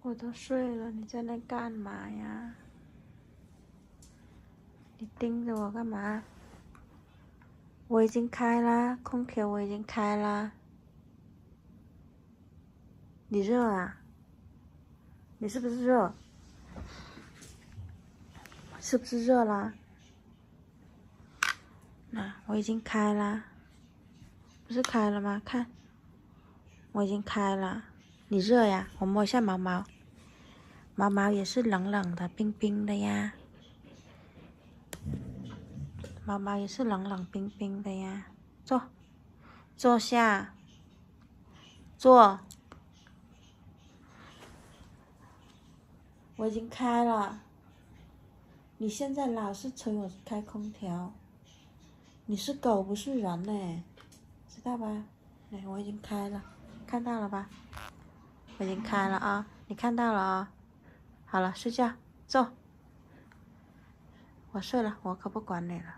我都睡了，你在那干嘛呀？你盯着我干嘛？我已经开啦，空调我已经开啦。你热啊？你是不是热？是不是热啦？那我已经开啦，不是开了吗？看，我已经开了。你热呀？我摸一下毛毛，毛毛也是冷冷的、冰冰的呀。毛毛也是冷冷冰冰的呀。坐，坐下，坐。我已经开了。你现在老是催我开空调。你是狗不是人呢，知道吧？哎，我已经开了，看到了吧？我已经开了啊，你看到了啊。好了，睡觉，坐。我睡了，我可不管你了。